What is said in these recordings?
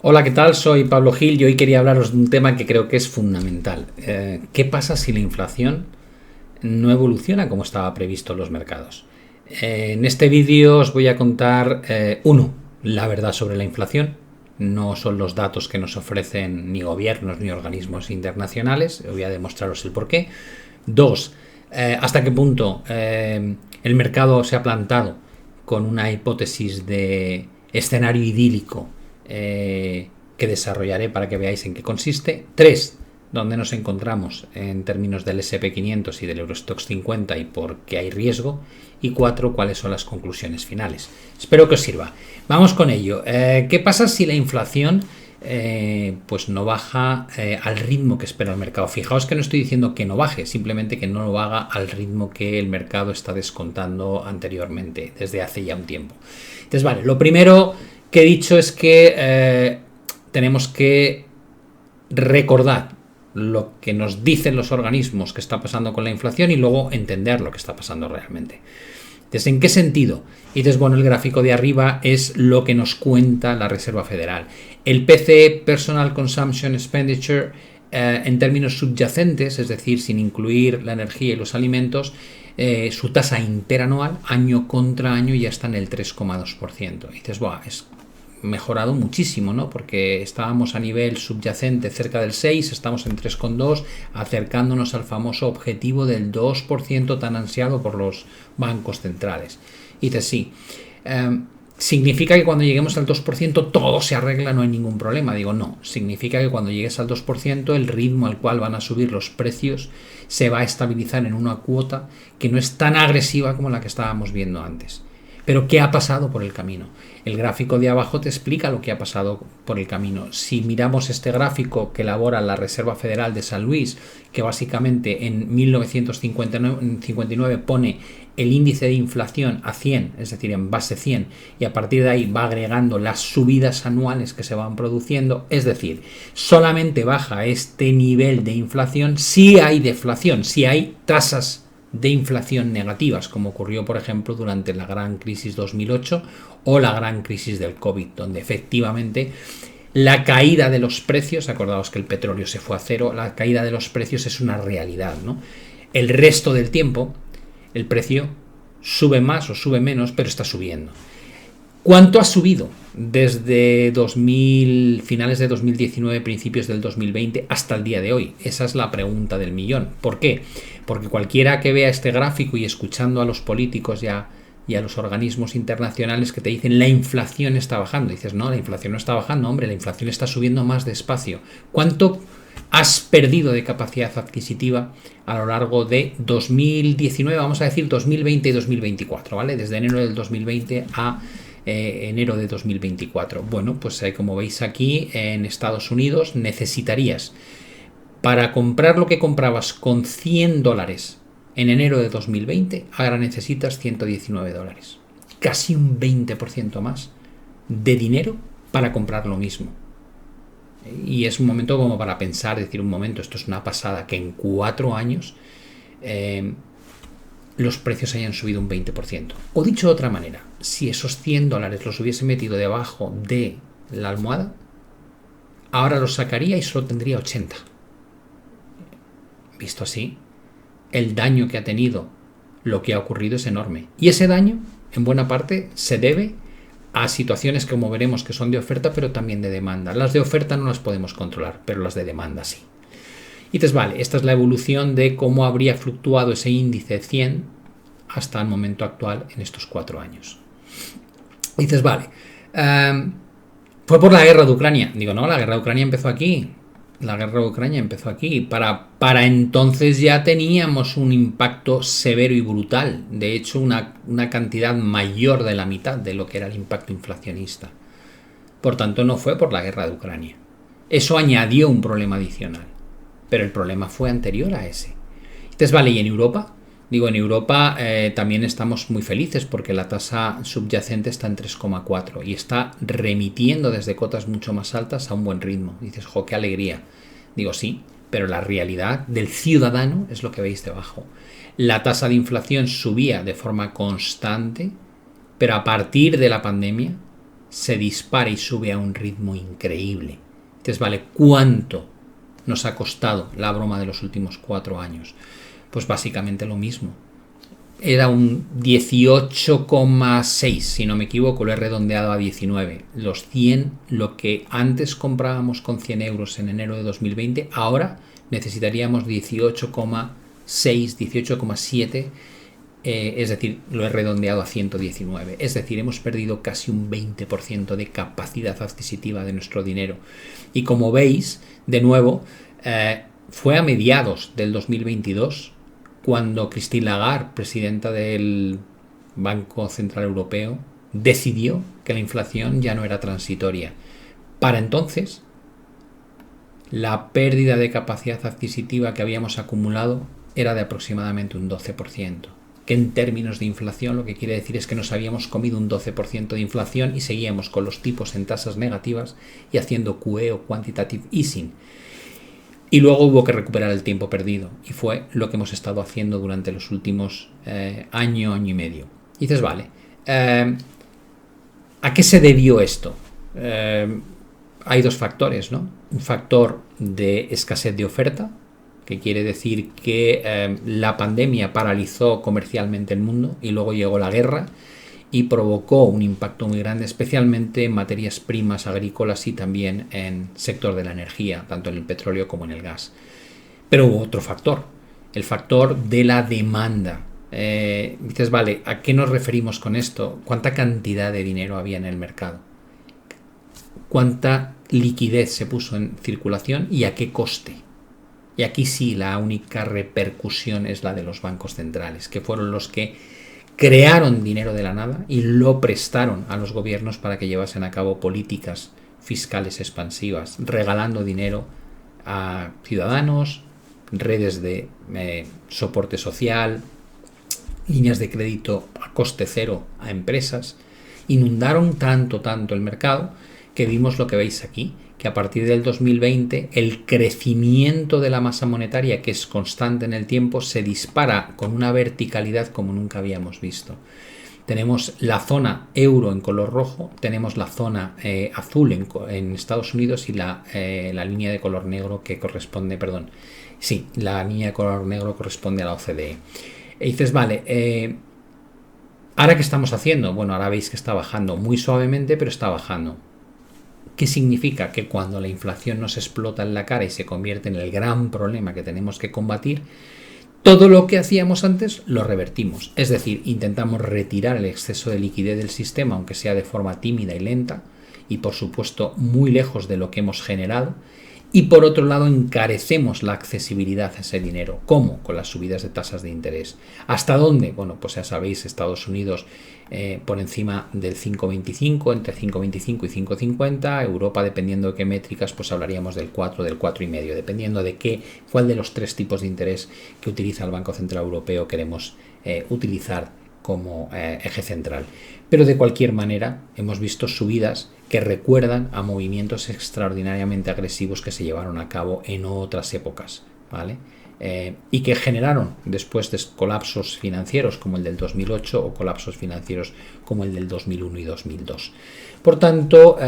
Hola, ¿qué tal? Soy Pablo Gil y hoy quería hablaros de un tema que creo que es fundamental. ¿Qué pasa si la inflación no evoluciona como estaba previsto en los mercados? En este vídeo os voy a contar, la verdad sobre la inflación. No son los datos que nos ofrecen ni gobiernos ni organismos internacionales. Voy a demostraros el porqué. Dos, hasta qué punto el mercado se ha plantado con una hipótesis de escenario idílico que desarrollaré para que veáis en qué consiste. 3. Dónde nos encontramos en términos del SP500 y del Eurostoxx 50 y por qué hay riesgo. Y 4. Cuáles son las conclusiones finales. Espero que os sirva. Vamos con ello. ¿Qué pasa si la inflación pues no baja al ritmo que espera el mercado? Fijaos que no estoy diciendo que no baje, simplemente que no lo haga al ritmo que el mercado está descontando anteriormente, desde hace ya un tiempo. Entonces, vale, lo primero que he dicho es que tenemos que recordar lo que nos dicen los organismos que está pasando con la inflación y luego entender lo que está pasando realmente. Entonces, ¿en qué sentido? Y entonces, bueno, el gráfico de arriba es lo que nos cuenta la Reserva Federal. El PCE, Personal Consumption Expenditure, en términos subyacentes, es decir, sin incluir la energía y los alimentos, su tasa interanual, año contra año, ya está en el 3,2%. Y dices, buah, es mejorado muchísimo, ¿no? Porque estábamos a nivel subyacente cerca del 6, estamos en 3,2, acercándonos al famoso objetivo del 2% tan ansiado por los bancos centrales. Y dices, sí, ¿significa que cuando lleguemos al 2% todo se arregla, no hay ningún problema? Digo, no, significa que cuando llegues al 2% el ritmo al cual van a subir los precios se va a estabilizar en una cuota que no es tan agresiva como la que estábamos viendo antes. Pero ¿qué ha pasado por el camino? El gráfico de abajo te explica lo que ha pasado por el camino. Si miramos este gráfico que elabora la Reserva Federal de San Luis, que básicamente en 1959 pone el índice de inflación a 100, es decir, en base 100, y a partir de ahí va agregando las subidas anuales que se van produciendo, es decir, solamente baja este nivel de inflación si hay deflación, si hay tasas de inflación negativas, como ocurrió, por ejemplo, durante la gran crisis 2008 o la gran crisis del COVID, donde efectivamente la caída de los precios, acordaos que el petróleo se fue a cero, la caída de los precios es una realidad, ¿no? El resto del tiempo, el precio sube más o sube menos, pero está subiendo. ¿Cuánto ha subido desde finales de 2019, principios del 2020 hasta el día de hoy? Esa es la pregunta del millón. ¿Por qué? Porque cualquiera que vea este gráfico y escuchando a los políticos y a los organismos internacionales que te dicen la inflación está bajando, dices, no, la inflación no está bajando, hombre, la inflación está subiendo más despacio. ¿Cuánto has perdido de capacidad adquisitiva a lo largo de 2019, vamos a decir 2020 y 2024, ¿vale? Desde enero del 2020 a enero de 2024. Bueno, pues como veis aquí en Estados Unidos necesitarías para comprar lo que comprabas con $100 en enero de 2020, ahora necesitas $119. Casi un 20% más de dinero para comprar lo mismo. Y es un momento como para pensar, decir un momento, esto es una pasada, que en 4 años los precios hayan subido un 20%. O dicho de otra manera, si esos $100 los hubiese metido debajo de la almohada, ahora los sacaría y solo tendría 80. Visto así, el daño que ha tenido lo que ha ocurrido es enorme. Y ese daño, en buena parte, se debe a situaciones que, como veremos, que son de oferta, pero también de demanda. Las de oferta no las podemos controlar, pero las de demanda sí. Y entonces, vale, esta es la evolución de cómo habría fluctuado ese índice 100 hasta el momento actual en estos 4 años. Y dices, vale, fue por la guerra de Ucrania. Digo, no, la guerra de Ucrania empezó aquí. La guerra de Ucrania empezó aquí. Para entonces ya teníamos un impacto severo y brutal. De hecho, una cantidad mayor de la mitad de lo que era el impacto inflacionista. Por tanto, no fue por la guerra de Ucrania. Eso añadió un problema adicional. Pero el problema fue anterior a ese. Entonces, vale, ¿y en Europa? Digo, en Europa también estamos muy felices porque la tasa subyacente está en 3,4 y está remitiendo desde cotas mucho más altas a un buen ritmo. Dices, jo, qué alegría. Digo, sí, pero la realidad del ciudadano es lo que veis debajo. La tasa de inflación subía de forma constante, pero a partir de la pandemia se dispara y sube a un ritmo increíble. Entonces, vale, ¿cuánto nos ha costado la broma de los últimos 4 años? Pues básicamente lo mismo. Era un 18,6, si no me equivoco, lo he redondeado a 19. Los 100, lo que antes comprábamos con 100 euros en enero de 2020, ahora necesitaríamos 18,6, 18,7, es decir, lo he redondeado a 119. Es decir, hemos perdido casi un 20% de capacidad adquisitiva de nuestro dinero. Y como veis, de nuevo, fue a mediados del 2022 cuando Christine Lagarde, presidenta del Banco Central Europeo, decidió que la inflación ya no era transitoria. Para entonces, la pérdida de capacidad adquisitiva que habíamos acumulado era de aproximadamente un 12%, que en términos de inflación lo que quiere decir es que nos habíamos comido un 12% de inflación y seguíamos con los tipos en tasas negativas y haciendo QE o quantitative easing. Y luego hubo que recuperar el tiempo perdido, y fue lo que hemos estado haciendo durante los últimos año y medio. Y dices, vale, ¿a qué se debió esto? Hay 2 factores, ¿no? Un factor de escasez de oferta, que quiere decir que la pandemia paralizó comercialmente el mundo y luego llegó la guerra y provocó un impacto muy grande, especialmente en materias primas agrícolas y también en el sector de la energía, tanto en el petróleo como en el gas. Pero hubo otro factor, el factor de la demanda. Dices, vale, ¿a qué nos referimos con esto? ¿Cuánta cantidad de dinero había en el mercado? ¿Cuánta liquidez se puso en circulación y a qué coste? Y aquí sí, la única repercusión es la de los bancos centrales, que fueron los que crearon dinero de la nada y lo prestaron a los gobiernos para que llevasen a cabo políticas fiscales expansivas, regalando dinero a ciudadanos, redes de soporte social, líneas de crédito a coste cero a empresas. Inundaron tanto el mercado que vimos lo que veis aquí, que a partir del 2020 el crecimiento de la masa monetaria, que es constante en el tiempo, se dispara con una verticalidad como nunca habíamos visto. Tenemos la zona euro en color rojo, tenemos la zona azul en Estados Unidos y la línea de color negro que corresponde, la línea de color negro corresponde a la OCDE. Y dices, vale, ¿ahora qué estamos haciendo? Bueno, ahora veis que está bajando muy suavemente, pero está bajando. ¿Qué significa? Que cuando la inflación nos explota en la cara y se convierte en el gran problema que tenemos que combatir, todo lo que hacíamos antes lo revertimos. Es decir, intentamos retirar el exceso de liquidez del sistema, aunque sea de forma tímida y lenta, y por supuesto muy lejos de lo que hemos generado. Y por otro lado, encarecemos la accesibilidad a ese dinero. ¿Cómo? Con las subidas de tasas de interés. ¿Hasta dónde? Bueno, pues ya sabéis, Estados Unidos por encima del 5,25, entre 5,25 y 5,50. Europa, dependiendo de qué métricas, pues hablaríamos del 4, del 4,5, dependiendo de cuál de los 3 tipos de interés que utiliza el Banco Central Europeo queremos utilizar como eje central. Pero de cualquier manera, hemos visto subidas que recuerdan a movimientos extraordinariamente agresivos que se llevaron a cabo en otras épocas, ¿vale? Y que generaron después de colapsos financieros como el del 2008 o colapsos financieros como el del 2001 y 2002. Por tanto,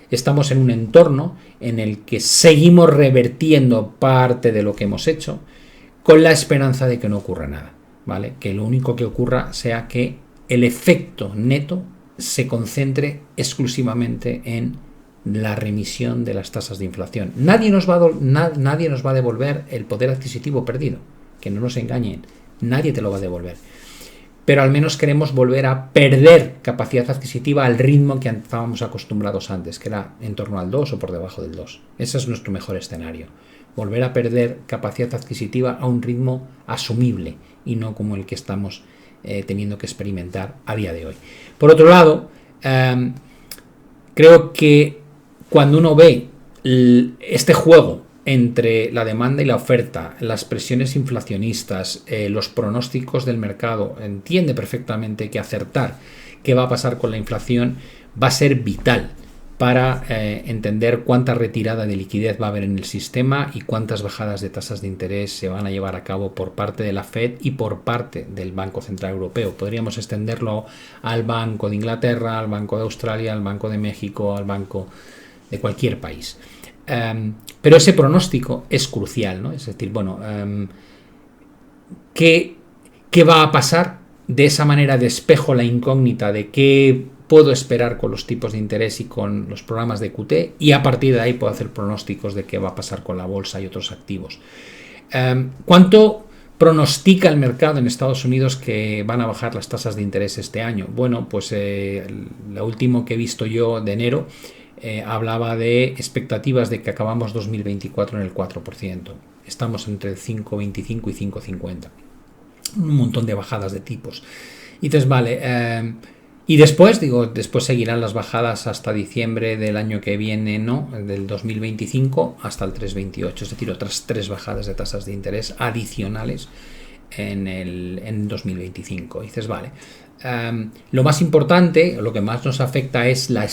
estamos en un entorno en el que seguimos revertiendo parte de lo que hemos hecho con la esperanza de que no ocurra nada, ¿vale? Que lo único que ocurra sea que el efecto neto se concentre exclusivamente en la remisión de las tasas de inflación. Nadie nos va a devolver el poder adquisitivo perdido, que no nos engañen, nadie te lo va a devolver. Pero al menos queremos volver a perder capacidad adquisitiva al ritmo que estábamos acostumbrados antes, que era en torno al 2 o por debajo del 2. Ese es nuestro mejor escenario. Volver a perder capacidad adquisitiva a un ritmo asumible y no como el que estamos teniendo que experimentar a día de hoy. Por otro lado, creo que cuando uno ve este juego entre la demanda y la oferta, las presiones inflacionistas, los pronósticos del mercado, entiende perfectamente que acertar qué va a pasar con la inflación va a ser vital para entender cuánta retirada de liquidez va a haber en el sistema y cuántas bajadas de tasas de interés se van a llevar a cabo por parte de la Fed y por parte del Banco Central Europeo. Podríamos extenderlo al Banco de Inglaterra, al Banco de Australia, al Banco de México, al Banco de cualquier país. Pero ese pronóstico es crucial, ¿no? Es decir, bueno, ¿qué va a pasar? De esa manera despejo la incógnita de qué puedo esperar con los tipos de interés y con los programas de QT, y a partir de ahí puedo hacer pronósticos de qué va a pasar con la bolsa y otros activos. ¿Cuánto pronostica el mercado en Estados Unidos que van a bajar las tasas de interés este año? Bueno, pues lo último que he visto yo de enero hablaba de expectativas de que acabamos 2024 en el 4%. Estamos entre 5,25 y 5,50. Un montón de bajadas de tipos. Y dices, vale, y después seguirán las bajadas hasta diciembre del año que viene, ¿no? Del 2025 hasta el 3,28, es decir, otras 3 bajadas de tasas de interés adicionales en 2025. Y dices, vale, lo más importante, lo que más nos afecta es la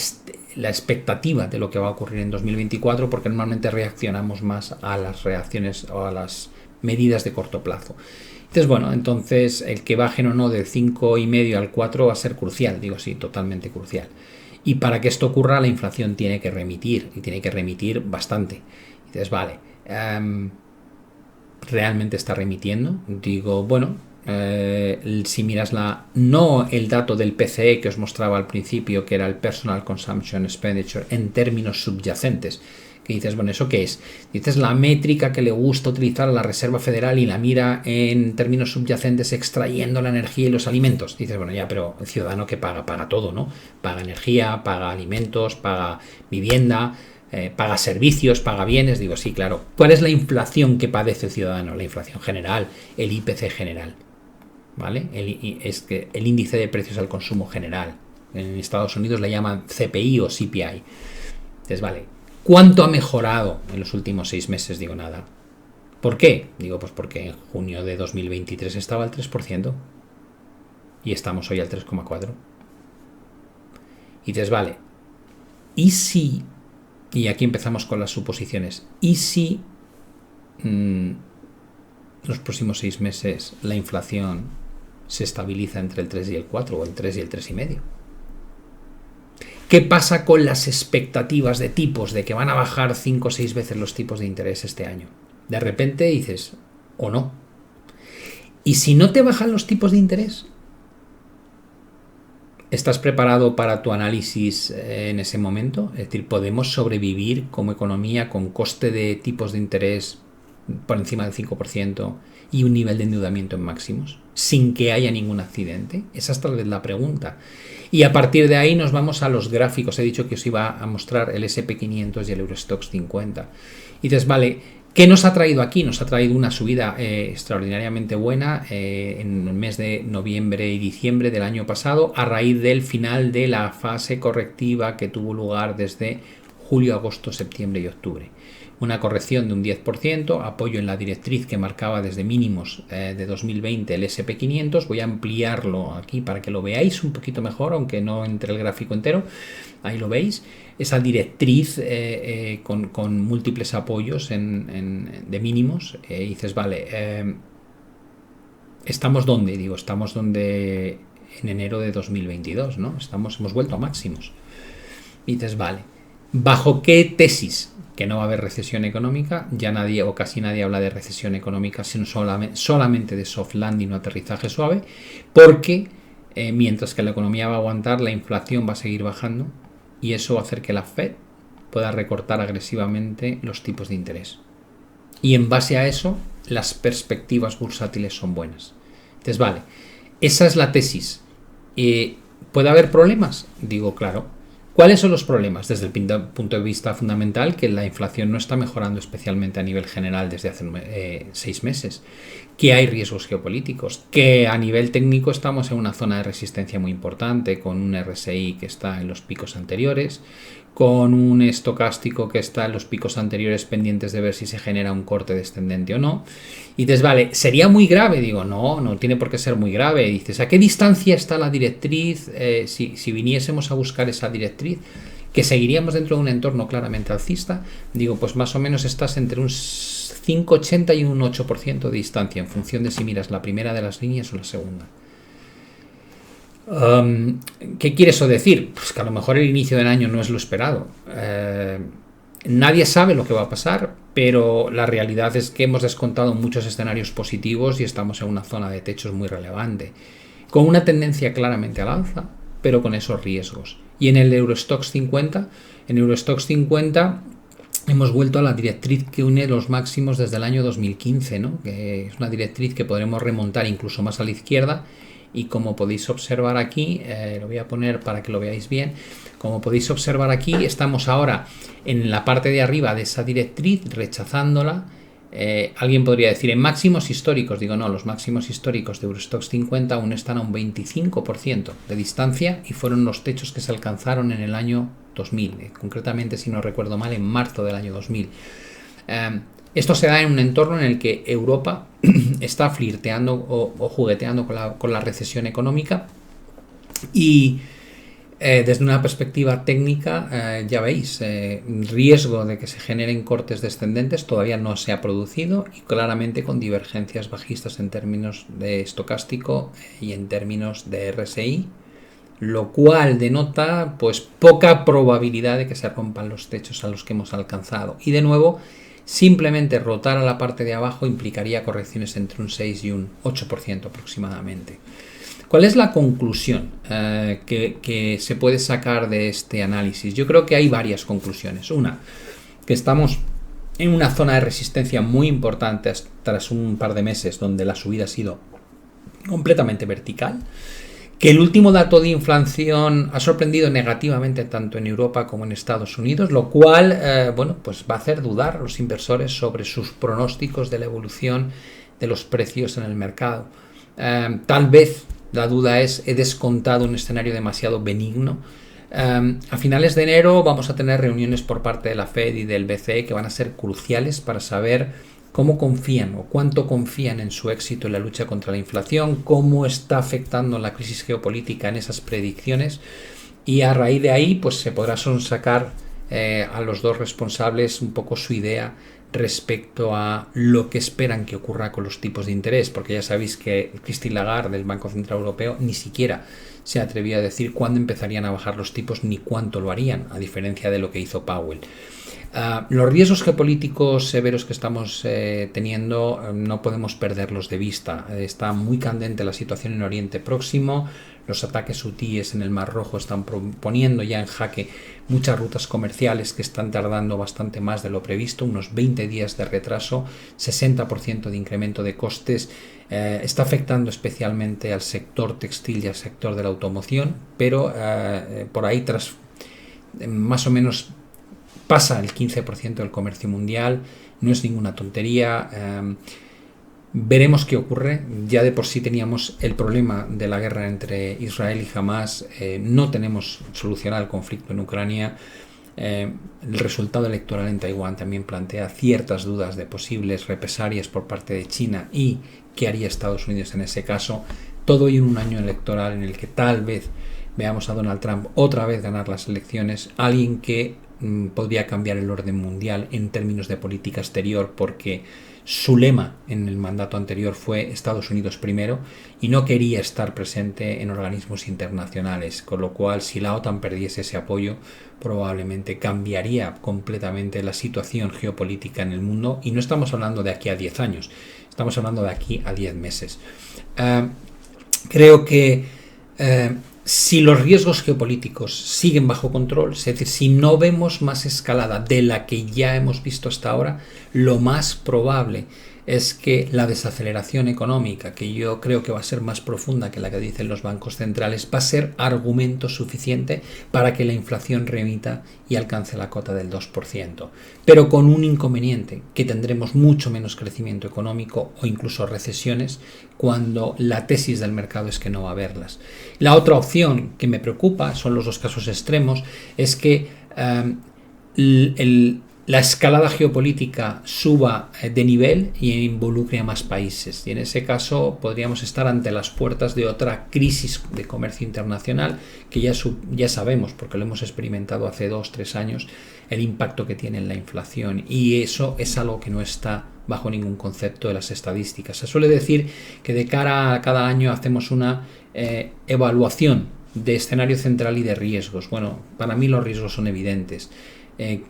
expectativa de lo que va a ocurrir en 2024, porque normalmente reaccionamos más a las reacciones o a las medidas de corto plazo. Entonces, bueno, entonces el que bajen o no del 5,5 al 4 va a ser crucial, digo sí, totalmente crucial. Y para que esto ocurra, la inflación tiene que remitir, y tiene que remitir bastante. Entonces, vale, ¿realmente está remitiendo? Digo, bueno, si miras no el dato del PCE que os mostraba al principio, que era el Personal Consumption Expenditure en términos subyacentes, que dices, bueno, ¿eso qué es? Dices la métrica que le gusta utilizar a la Reserva Federal y la mira en términos subyacentes extrayendo la energía y los alimentos. Dices, bueno, ya, pero el ciudadano que paga todo, ¿no? Paga energía, paga alimentos, paga vivienda, paga servicios, paga bienes. Digo, sí, claro. ¿Cuál es la inflación que padece el ciudadano? La inflación general, el IPC general, ¿vale? Es que el índice de precios al consumo general. En Estados Unidos le llaman CPI o CPI. Entonces, vale. ¿Cuánto ha mejorado en los últimos 6 meses? Digo, nada. ¿Por qué? Digo, pues porque en junio de 2023 estaba al 3% y estamos hoy al 3,4%. Y dices, vale, ¿y si? Y aquí empezamos con las suposiciones. ¿Y si los próximos 6 meses la inflación se estabiliza entre el 3 y el 4 o el 3 y el 3,5? ¿Qué pasa con las expectativas de tipos de que van a bajar 5 o 6 veces los tipos de interés este año? De repente dices, o no. ¿Y si no te bajan los tipos de interés? ¿Estás preparado para tu análisis en ese momento? Es decir, ¿podemos sobrevivir como economía con coste de tipos de interés por encima del 5% y un nivel de endeudamiento en máximos sin que haya ningún accidente? Esa es tal vez la pregunta. Y a partir de ahí nos vamos a los gráficos. He dicho que os iba a mostrar el SP500 y el Eurostoxx 50. Y dices, vale, ¿qué nos ha traído aquí? Nos ha traído una subida extraordinariamente buena en el mes de noviembre y diciembre del año pasado, a raíz del final de la fase correctiva que tuvo lugar desde julio, agosto, septiembre y octubre. Una corrección de un 10%, apoyo en la directriz que marcaba desde mínimos de 2020 el SP500. Voy a ampliarlo aquí para que lo veáis un poquito mejor, aunque no entre el gráfico entero. Ahí lo veis. Esa directriz con múltiples apoyos de mínimos. Y dices, vale, ¿estamos dónde? Digo, estamos donde en enero de 2022, ¿no? Hemos vuelto a máximos. Y dices, vale, ¿bajo qué tesis? Que no va a haber recesión económica, ya nadie o casi nadie habla de recesión económica, sino solamente de soft landing o aterrizaje suave, porque mientras que la economía va a aguantar, la inflación va a seguir bajando y eso va a hacer que la Fed pueda recortar agresivamente los tipos de interés. Y en base a eso, las perspectivas bursátiles son buenas. Entonces, vale, esa es la tesis. ¿Puede haber problemas? Digo, claro. ¿Cuáles son los problemas? Desde el punto de vista fundamental, que la inflación no está mejorando especialmente a nivel general desde hace 6 meses, que hay riesgos geopolíticos, que a nivel técnico estamos en una zona de resistencia muy importante, con un RSI que está en los picos anteriores, con un estocástico que está en los picos anteriores pendientes de ver si se genera un corte descendente o no. Y dices, vale, ¿sería muy grave? Digo, no tiene por qué ser muy grave. Y dices, ¿a qué distancia está la directriz? Si viniésemos a buscar esa directriz, ¿Que seguiríamos dentro de un entorno claramente alcista? Digo, pues más o menos estás entre un 5,80 y un 8% de distancia, en función de si miras la primera de las líneas o la segunda. ¿Qué quiere eso decir? Pues que a lo mejor el inicio del año no es lo esperado. Nadie sabe lo que va a pasar, pero la realidad es que hemos descontado muchos escenarios positivos y estamos en una zona de techos muy relevante, con una tendencia claramente al alza, pero con esos riesgos. Y en el Eurostoxx 50, hemos vuelto a la directriz que une los máximos desde el año 2015, ¿no? Que es una directriz que podremos remontar incluso más a la izquierda. Y como podéis observar aquí, lo voy a poner para que lo veáis bien, como podéis observar aquí, estamos ahora en la parte de arriba de esa directriz, rechazándola. Alguien podría decir en máximos históricos. Digo, no, los máximos históricos de Eurostoxx 50 aún están a un 25% de distancia y fueron los techos que se alcanzaron en el año 2000, concretamente, si no recuerdo mal, en marzo del año 2000. Esto se da en un entorno en el que Europa está flirteando o jugueteando con la recesión económica y desde una perspectiva técnica, ya veis, riesgo de que se generen cortes descendentes todavía no se ha producido y claramente con divergencias bajistas en términos de estocástico y en términos de RSI, lo cual denota pues poca probabilidad de que se rompan los techos a los que hemos alcanzado. Y de nuevo, simplemente rotar a la parte de abajo implicaría correcciones entre un 6 y un 8% aproximadamente. ¿Cuál es la conclusión que se puede sacar de este análisis? Yo creo que hay varias conclusiones. Una, que estamos en una zona de resistencia muy importante tras un par de meses donde la subida ha sido completamente vertical. Que el último dato de inflación ha sorprendido negativamente tanto en Europa como en Estados Unidos, lo cual pues va a hacer dudar a los inversores sobre sus pronósticos de la evolución de los precios en el mercado. Tal vez la duda es, ¿he descontado un escenario demasiado benigno? A finales de enero vamos a tener reuniones por parte de la Fed y del BCE que van a ser cruciales para saber cómo confían o cuánto confían en su éxito en la lucha contra la inflación, cómo está afectando la crisis geopolítica en esas predicciones, y a raíz de ahí pues se podrá sonsacar a los dos responsables un poco su idea respecto a lo que esperan que ocurra con los tipos de interés, porque ya sabéis que Christine Lagarde del Banco Central Europeo ni siquiera se atrevió a decir cuándo empezarían a bajar los tipos ni cuánto lo harían, a diferencia de lo que hizo Powell. Los riesgos geopolíticos severos que estamos teniendo no podemos perderlos de vista. Está muy candente la situación en Oriente Próximo. Los ataques hutíes en el Mar Rojo están poniendo ya en jaque muchas rutas comerciales que están tardando bastante más de lo previsto, unos 20 días de retraso, 60% de incremento de costes. Está afectando especialmente al sector textil y al sector de la automoción, pero por ahí más o menos pasa el 15% del comercio mundial, no es ninguna tontería. Veremos qué ocurre. Ya de por sí teníamos el problema de la guerra entre Israel y Hamas, no tenemos solucionado el conflicto en Ucrania. El resultado electoral en Taiwán también plantea ciertas dudas de posibles represalias por parte de China y qué haría Estados Unidos en ese caso. Todo en un año electoral en el que tal vez veamos a Donald Trump otra vez ganar las elecciones, alguien que podría cambiar el orden mundial en términos de política exterior, porque su lema en el mandato anterior fue Estados Unidos primero y no quería estar presente en organismos internacionales, con lo cual si la OTAN perdiese ese apoyo probablemente cambiaría completamente la situación geopolítica en el mundo, y no estamos hablando de aquí a 10 años, estamos hablando de aquí a 10 meses. Creo que si los riesgos geopolíticos siguen bajo control, es decir, si no vemos más escalada de la que ya hemos visto hasta ahora, lo más probable es que la desaceleración económica, que yo creo que va a ser más profunda que la que dicen los bancos centrales, va a ser argumento suficiente para que la inflación remita y alcance la cota del 2%. Pero con un inconveniente, que tendremos mucho menos crecimiento económico o incluso recesiones cuando la tesis del mercado es que no va a haberlas. La otra opción que me preocupa, son los dos casos extremos, es que la escalada geopolítica suba de nivel y involucre a más países. Y en ese caso podríamos estar ante las puertas de otra crisis de comercio internacional que ya sabemos, porque lo hemos experimentado hace 2-3 años, el impacto que tiene en la inflación. Y eso es algo que no está bajo ningún concepto de las estadísticas. Se suele decir que de cara a cada año hacemos una evaluación de escenario central y de riesgos. Bueno, para mí los riesgos son evidentes.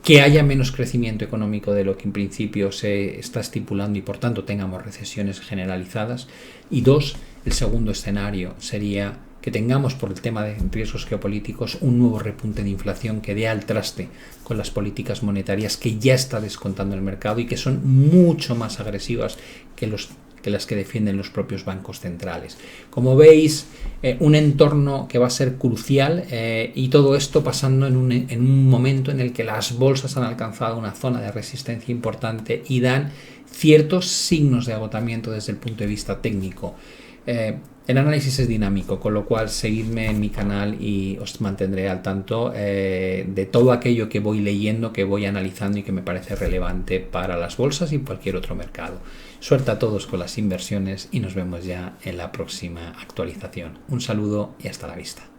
Que haya menos crecimiento económico de lo que en principio se está estipulando y por tanto tengamos recesiones generalizadas. Y dos, el segundo escenario sería que tengamos, por el tema de riesgos geopolíticos, un nuevo repunte de inflación que dé al traste con las políticas monetarias que ya está descontando el mercado y que son mucho más agresivas que las que defienden los propios bancos centrales. Como veis, un entorno que va a ser crucial y todo esto pasando en un momento en el que las bolsas han alcanzado una zona de resistencia importante y dan ciertos signos de agotamiento desde el punto de vista técnico. El análisis es dinámico, con lo cual seguidme en mi canal y os mantendré al tanto de todo aquello que voy leyendo, que voy analizando y que me parece relevante para las bolsas y cualquier otro mercado. Suerte a todos con las inversiones y nos vemos ya en la próxima actualización. Un saludo y hasta la vista.